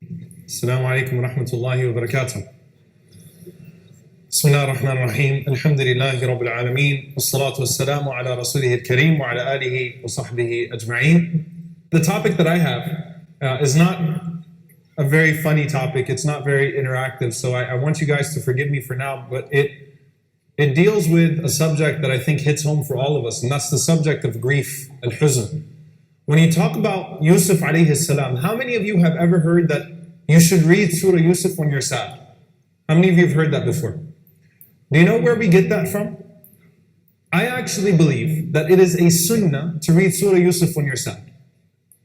Assalamu alaikum wa rahmatullahi wa barakatuh. Bismillah ar-Rahman ar-Rahim. Alhamdulillahi Rabbil Alameen. Wassalatu wassalamu ala Rasulih al-Kareem wa ala alihi wa sahbihi ajma'een. The topic that I have is not a very funny topic. It's not very interactive. So I want you guys to forgive me for now, but it deals with a subject that I think hits home for all of us, and that's the subject of grief, al-huzn. When you talk about Yusuf alayhi salam, how many of you have ever heard that you should read Surah Yusuf when you're sad? How many of you have heard that before? Do you know where we get that from? I actually believe that it is a sunnah to read Surah Yusuf when you're sad.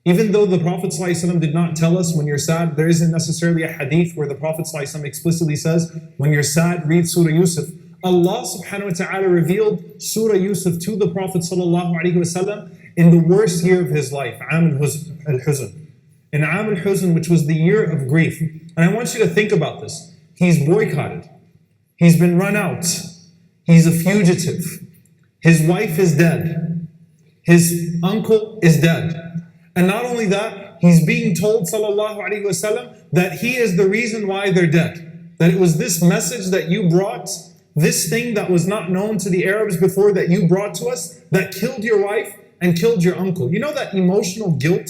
Even though the Prophet ﷺ did not tell us when you're sad, there isn't necessarily a hadith where the Prophet ﷺ explicitly says, when you're sad, read Surah Yusuf. Allah subhanahu wa ta'ala revealed Surah Yusuf to the Prophet ﷺ in the worst year of his life, Am al-Huzn. In Am al-Huzn, which was the year of grief. And I want you to think about this. He's boycotted. He's been run out. He's a fugitive. His wife is dead. His uncle is dead. And not only that, he's being told, sallallahu alaihi wasallam, that he is the reason why they're dead. That it was this message that you brought, this thing that was not known to the Arabs before that you brought to us, that killed your wife and killed your uncle. You know that emotional guilt,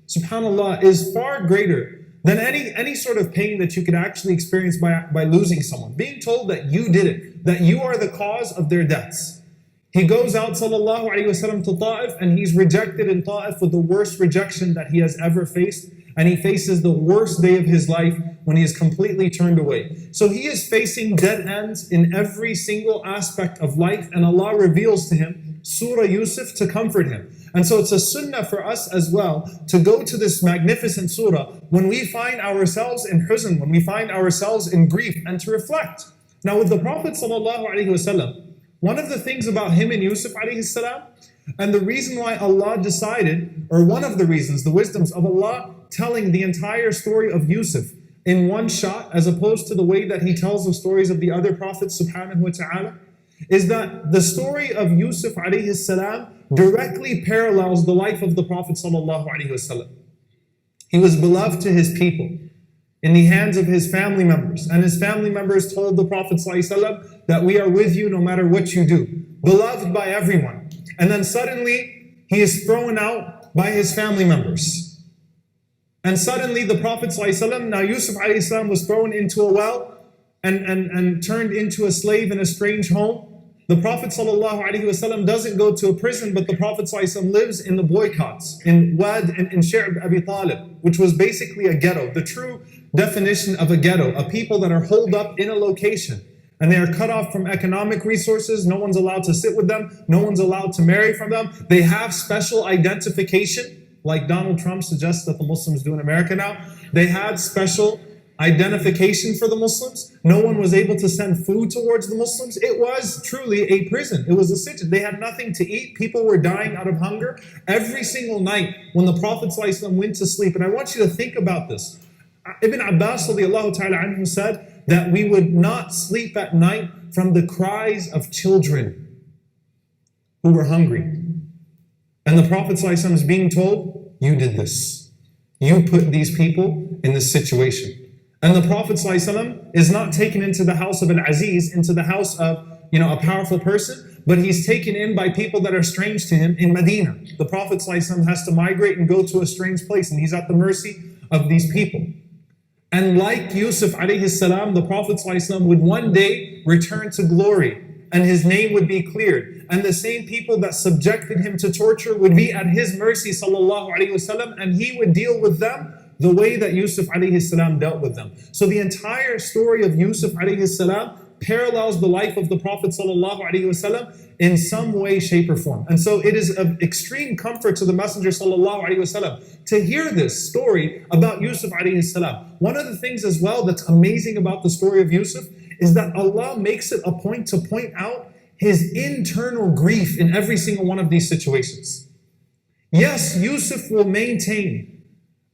subhanAllah, is far greater than any sort of pain that you could actually experience by losing someone. Being told that you did it, that you are the cause of their deaths. He goes out, sallallahu alayhi wasallam, to Ta'if, and he's rejected in Ta'if with the worst rejection that he has ever faced. And he faces the worst day of his life when he is completely turned away. So he is facing dead ends in every single aspect of life, and Allah reveals to him Surah Yusuf to comfort him. And so it's a sunnah for us as well to go to this magnificent surah when we find ourselves in huzn, when we find ourselves in grief, and to reflect. Now with the Prophet sallallahu alaihi wasallam, one of the things about him and Yusuf alayhi salam, and the reason why Allah decided, or one of the reasons, the wisdoms of Allah telling the entire story of Yusuf in one shot, as opposed to the way that He tells the stories of the other prophets subhanahu wa ta'ala, is that the story of Yusuf alayhi salam directly parallels the life of the Prophet sallallahu alaihi wasallam. He was beloved to his people, in the hands of his family members, and his family members told the Prophet ﷺ that we are with you no matter what you do. Beloved by everyone. And then suddenly he is thrown out by his family members. And suddenly the Prophet ﷺ, now Yusuf ﷺ was thrown into a well and turned into a slave in a strange home. The Prophet ﷺ doesn't go to a prison, but the Prophet ﷺ lives in the boycotts, in Wad and in Shi'b Abi Talib, which was basically a ghetto. The true definition of a ghetto, a people that are holed up in a location and they are cut off from economic resources. No one's allowed to sit with them. No one's allowed to marry from them. They have special identification, like Donald Trump suggests that the Muslims do in America now. They had special identification for the Muslims. No one was able to send food towards the Muslims. It was truly a prison. It was a sitj. They had nothing to eat. People were dying out of hunger every single night when the Prophet ﷺ went to sleep. And I want you to think about this. Ibn Abbas radiallahu ta'ala anhu said that we would not sleep at night from the cries of children who were hungry. And the Prophet ﷺ is being told, you did this. You put these people in this situation. And the Prophet ﷺ is not taken into the house of Al-Aziz, into the house of a powerful person, but he's taken in by people that are strange to him in Medina. The Prophet ﷺ has to migrate and go to a strange place, and he's at the mercy of these people. And like Yusuf alayhi salam, the Prophet ﷺ would one day return to glory, and his name would be cleared. And the same people that subjected him to torture would be at his mercy, sallallahu alayhi wasallam, and he would deal with them the way that Yusuf alayhi salam dealt with them. So the entire story of Yusuf alayhi salam parallels the life of the Prophet sallallahu alayhi wasallam in some way, shape, or form. And so it is of extreme comfort to the Messenger sallallahu alayhi wasallam to hear this story about Yusuf alayhi salam. One of the things as well that's amazing about the story of Yusuf is that Allah makes it a point to point out his internal grief in every single one of these situations. Yes, Yusuf will maintain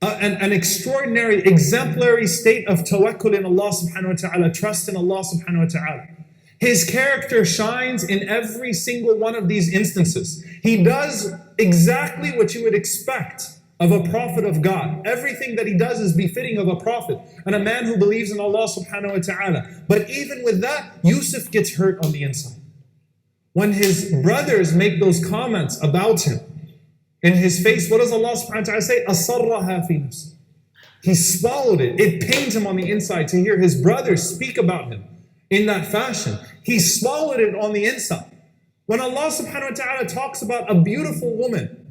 an extraordinary, exemplary state of tawakkul in Allah subhanahu wa ta'ala, trust in Allah subhanahu wa ta'ala. His character shines in every single one of these instances. He does exactly what you would expect of a prophet of God. Everything that he does is befitting of a prophet and a man who believes in Allah subhanahu wa ta'ala. But even with that, Yusuf gets hurt on the inside. When his brothers make those comments about him, in his face, what does Allah subhanahu wa ta'ala say? أَصَرَّهَا فِي نَفْسِهِ. He swallowed it. It pains him on the inside to hear his brothers speak about him in that fashion. He swallowed it on the inside. When Allah subhanahu wa ta'ala talks about a beautiful woman,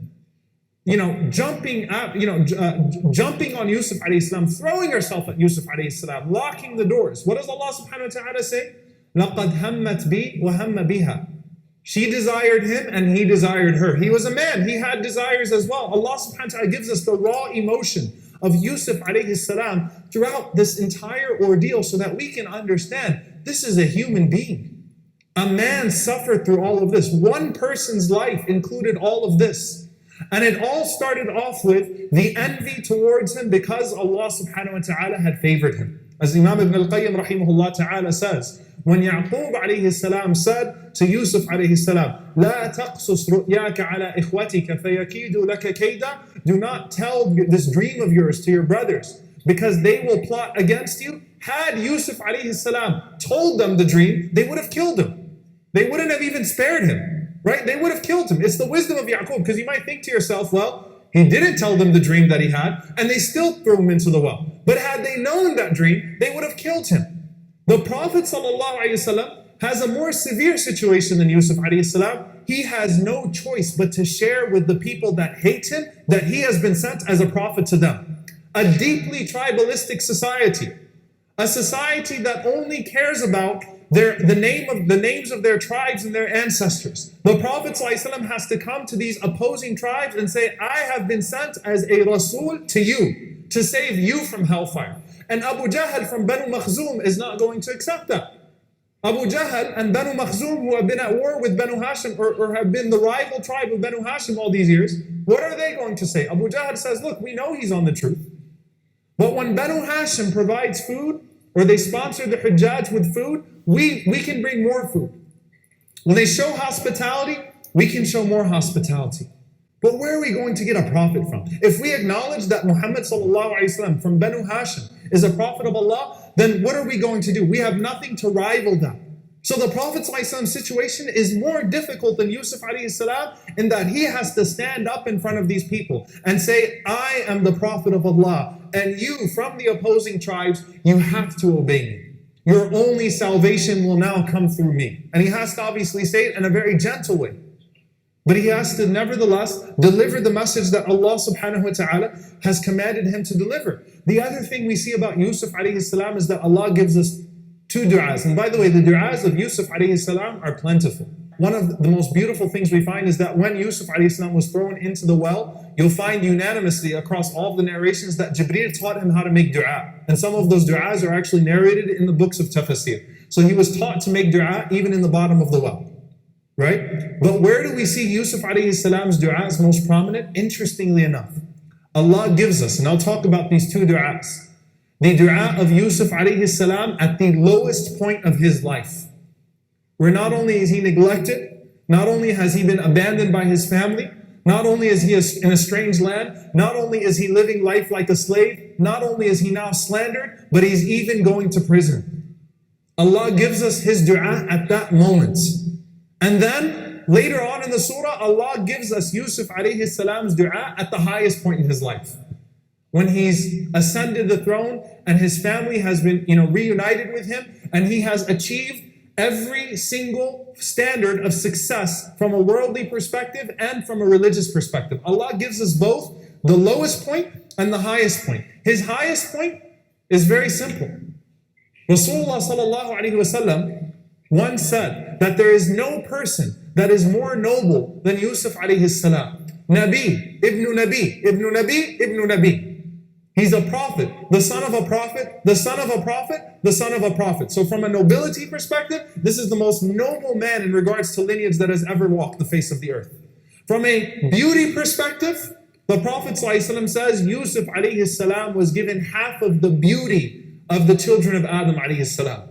jumping on Yusuf alayhi salam, throwing herself at Yusuf alayhi salam, locking the doors. What does Allah subhanahu wa ta'ala say? لَقَدْ هَمَّتْ بِي وَهَمَّ بِهَا. She desired him and he desired her. He was a man, he had desires as well. Allah subhanahu wa ta'ala gives us the raw emotion of Yusuf alayhi salam throughout this entire ordeal so that we can understand this is a human being. A man suffered through all of this. One person's life included all of this. And it all started off with the envy towards him because Allah subhanahu wa ta'ala had favored him. As Imam Ibn al-Qayyim rahimahullah ta'ala says, when Yaqub alayhi salam said to Yusuf alayhi salam, لا تقصص رؤياك على إخوتك فيكيدوا لك كيدا. Do not tell this dream of yours to your brothers because they will plot against you. Had Yusuf alayhi salam told them the dream, they would have killed him. They wouldn't have even spared him. Right? They would have killed him. It's the wisdom of Yaqub, because you might think to yourself, well, he didn't tell them the dream that he had, and they still threw him into the well. But had they known that dream, they would have killed him. The Prophet ﷺ has a more severe situation than Yusuf ﷺ. He has no choice but to share with the people that hate him that he has been sent as a prophet to them. A deeply tribalistic society. A society that only cares about the names of their tribes and their ancestors. The Prophet ﷺ has to come to these opposing tribes and say, I have been sent as a Rasul to you, to save you from hellfire. And Abu Jahl from Banu Makhzum is not going to accept that. Abu Jahl and Banu Makhzum, who have been at war with Banu Hashim or have been the rival tribe of Banu Hashim all these years, what are they going to say? Abu Jahl says, look, we know he's on the truth. But when Banu Hashim provides food, or they sponsor the Hujjaj with food, we can bring more food. When they show hospitality, we can show more hospitality. But where are we going to get a prophet from? If we acknowledge that Muhammad sallallahu alaihi wasallam from Banu Hashim is a prophet of Allah, then what are we going to do? We have nothing to rival that. So the Prophet ﷺ's situation is more difficult than Yusuf alayhi salam in that he has to stand up in front of these people and say, I am the prophet of Allah, and you from the opposing tribes, you have to obey me. Your only salvation will now come through me. And he has to obviously say it in a very gentle way. But he has to nevertheless deliver the message that Allah subhanahu wa ta'ala has commanded him to deliver. The other thing we see about Yusuf alayhi salam is that Allah gives us two du'as. And by the way, the du'as of Yusuf alayhi salam are plentiful. One of the most beautiful things we find is that when Yusuf alayhi salam was thrown into the well, you'll find unanimously across all the narrations that Jibreel taught him how to make du'a. And some of those du'as are actually narrated in the books of tafsir. So he was taught to make du'a even in the bottom of the well. Right? But where do we see Yusuf alayhi salam's du'as most prominent? Interestingly enough, Allah gives us, and I'll talk about these two du'as. The du'a of Yusuf alayhi salam at the lowest point of his life. Where not only is he neglected, not only has he been abandoned by his family, not only is he in a strange land, not only is he living life like a slave, not only is he now slandered, but he's even going to prison. Allah gives us his du'a at that moment. And then later on in the surah, Allah gives us Yusuf alayhi salam's du'a at the highest point in his life. When he's ascended the throne and his family has been reunited with him and he has achieved every single standard of success from a worldly perspective and from a religious perspective. Allah gives us both the lowest point and the highest point. His highest point is very simple. Rasulullah sallallahu alaihi wasallam once said that there is no person that is more noble than Yusuf alayhi salam. Nabi, ibn Nabi, ibn Nabi, ibn Nabi. He's a prophet, the son of a prophet, the son of a prophet, the son of a prophet. So from a nobility perspective, this is the most noble man in regards to lineage that has ever walked the face of the earth. From a beauty perspective, the Prophet ﷺ says Yusuf alayhi salam was given half of the beauty of the children of Adam alayhi salam.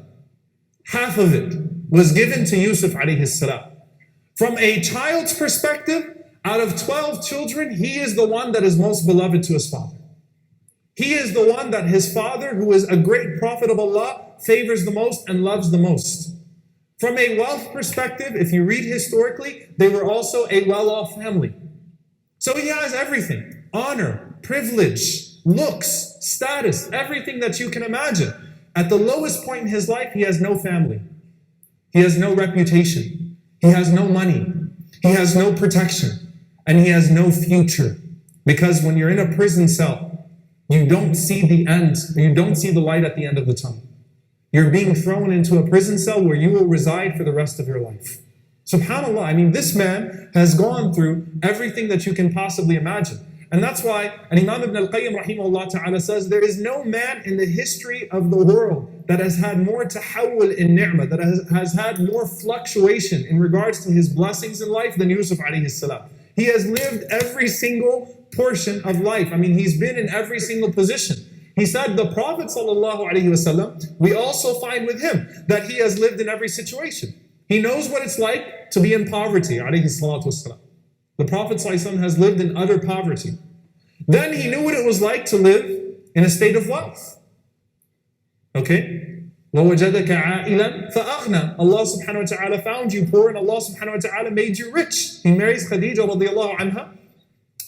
Half of it was given to Yusuf alayhi salam. From a child's perspective, Out of 12 children, he is the one that is most beloved to his father. He is the one that his father, who is a great prophet of Allah, favors the most and loves the most. From a wealth perspective, if you read historically, they were also a well-off family. So he has everything: honor, privilege, looks, status, everything that you can imagine. At the lowest point in his life, he has no family. He has no reputation. He has no money. He has no protection. And he has no future. Because when you're in a prison cell, you don't see the end. You don't see the light at the end of the tunnel. You're being thrown into a prison cell where you will reside for the rest of your life. SubhanAllah, I mean, this man has gone through everything that you can possibly imagine. And that's why Imam Ibn al-Qayyim rahimahullah ta'ala says, there is no man in the history of the world that has had more tahawul in ni'mah, that has had more fluctuation in regards to his blessings in life than Yusuf alayhi salam. He has lived every single portion of life. I mean, he's been in every single position. He said the Prophet sallallahu alaihi wasallam, we also find with him that he has lived in every situation. He knows what it's like to be in poverty, alayhi salatu wasalam. The Prophet ﷺ has lived in utter poverty. Then he knew what it was like to live in a state of wealth. Okay? وَوَجَدَكَ عَائِلًا فَأَغْنَى. Allah subhanahu wa ta'ala found you poor and Allah subhanahu wa ta'ala made you rich. He marries Khadija radiallahu anha.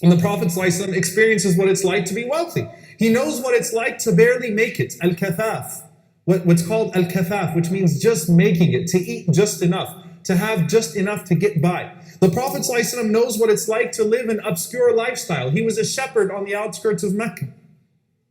And the Prophet ﷺ experiences what it's like to be wealthy. He knows what it's like to barely make it. Al-kathaf. What's called al-kathaf, which means just making it, to eat just enough, to have just enough to get by. The Prophet ﷺ knows what it's like to live an obscure lifestyle. He was a shepherd on the outskirts of Mecca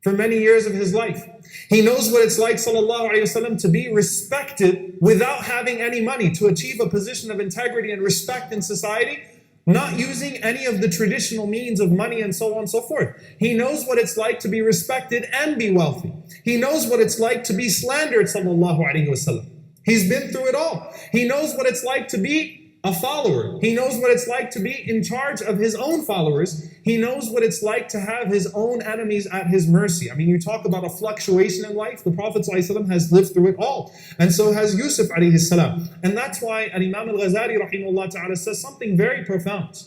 for many years of his life. He knows what it's like, sallallahu alayhi wasallam, to be respected without having any money, to achieve a position of integrity and respect in society, not using any of the traditional means of money and so on and so forth. He knows what it's like to be respected and be wealthy. He knows what it's like to be slandered, sallallahu alayhi wasallam. He's been through it all. He knows what it's like to be a follower. He knows what it's like to be in charge of his own followers. He knows what it's like to have his own enemies at his mercy. I mean, you talk about a fluctuation in life. The Prophet ﷺ has lived through it all. And so has Yusuf alayhi salam. And that's why Imam al-Ghazali rahimahullah ta'ala says something very profound.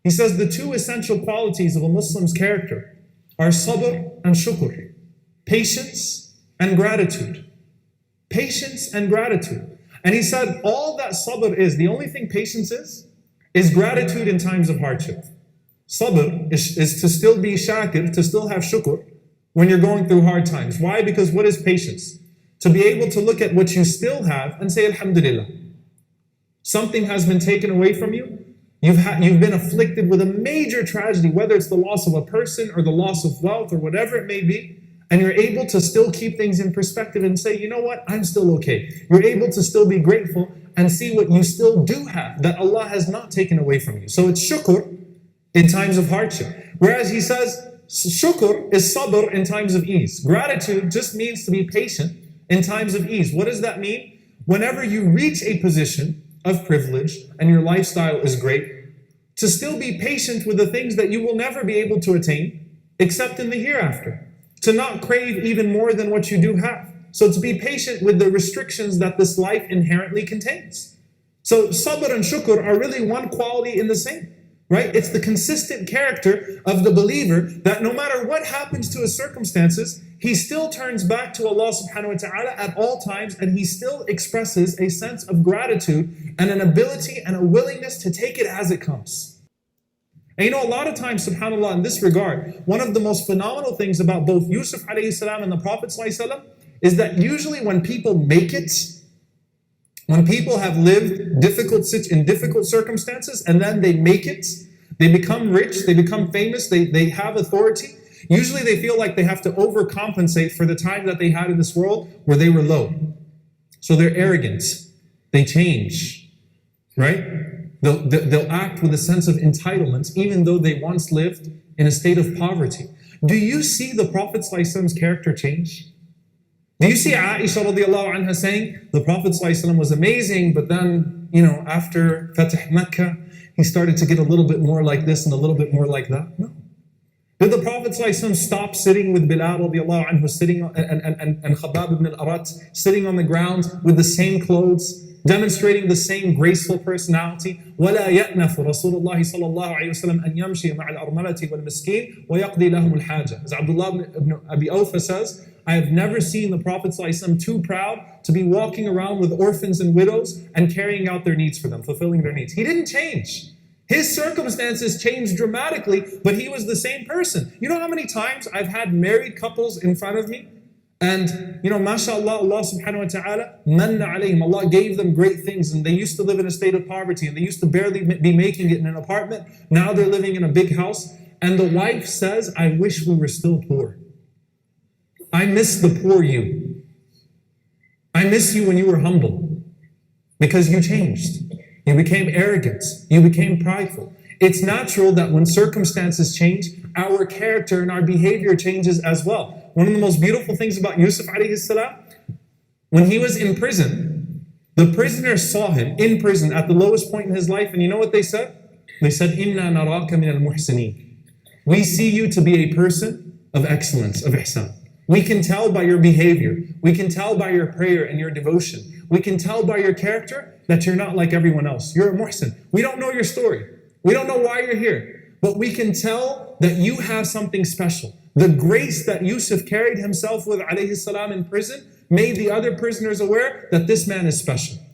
He says the two essential qualities of a Muslim's character are sabr and shukr. Patience and gratitude. Patience and gratitude. And he said all that sabr is, the only thing patience is gratitude in times of hardship. Sabr is to still be shakir, to still have shukr when you're going through hard times. Why? Because what is patience? To be able to look at what you still have and say alhamdulillah. Something has been taken away from you. You've been afflicted with a major tragedy, whether it's the loss of a person or the loss of wealth or whatever it may be. And you're able to still keep things in perspective and say, you know what, I'm still okay. You're able to still be grateful and see what you still do have, that Allah has not taken away from you. So it's shukr in times of hardship. Whereas he says, shukr is sabr in times of ease. Gratitude just means to be patient in times of ease. What does that mean? Whenever you reach a position of privilege and your lifestyle is great, to still be patient with the things that you will never be able to attain except in the hereafter. To not crave even more than what you do have. So to be patient with the restrictions that this life inherently contains. So sabr and shukr are really one quality in the same, right? It's the consistent character of the believer that no matter what happens to his circumstances, he still turns back to Allah subhanahu wa ta'ala at all times, and he still expresses a sense of gratitude and an ability and a willingness to take it as it comes. And you know, a lot of times, subhanAllah, in this regard, one of the most phenomenal things about both Yusuf alayhi salam and the Prophet ﷺ is that usually when people make it, when people have lived in difficult circumstances and then they make it, they become rich, they become famous, they have authority, usually they feel like they have to overcompensate for the time that they had in this world where they were low. So they're arrogant, they change, right? They'll act with a sense of entitlement even though they once lived in a state of poverty. Do you see the Prophet ﷺ's character change? Do you see Aisha radiallahu anha saying the Prophet ﷺ was amazing, but then, you know, after Fatih Mecca, he started to get a little bit more like this and a little bit more like that? No. Did the Prophet ﷺ stop sitting with Bilal radiallahu anhu sitting and Khabbab ibn al-Arat sitting on the ground with the same clothes, demonstrating the same graceful personality. وَلَا يَأْنَفُ رَسُولُ اللَّهِ صَلَّى اللَّهُ عَلَيْهِ وسلم أَنْ يَمْشِيَ مَعَ الْأَرْمَلَةِ وَالْمِسْكِينِ وَيَقْضِي لَهُمُ الْحَاجَةِ. As Abdullah ibn Abi Awfa says, I have never seen the Prophet ﷺ too proud to be walking around with orphans and widows and carrying out their needs for them, fulfilling their needs. He didn't change. His circumstances changed dramatically, but he was the same person. You know how many times I've had married couples in front of me? And, mashallah, Allah subhanahu wa ta'ala, manna alayhim, Allah gave them great things, and they used to live in a state of poverty, and they used to barely be making it in an apartment. Now they're living in a big house. And the wife says, I wish we were still poor. I miss the poor you. I miss you when you were humble. Because you changed. You became arrogant. You became prideful. It's natural that when circumstances change, our character and our behavior changes as well. One of the most beautiful things about Yusuf alayhi salam, when he was in prison, the prisoners saw him in prison at the lowest point in his life, and you know what they said? They said, "Inna naraka min al-muhsinin." We see you to be a person of excellence, of ihsan. We can tell by your behavior. We can tell by your prayer and your devotion. We can tell by your character that you're not like everyone else. You're a muhsin. We don't know your story. We don't know why you're here. But we can tell that you have something special. The grace that Yusuf carried himself with alayhi salam in prison made the other prisoners aware that this man is special.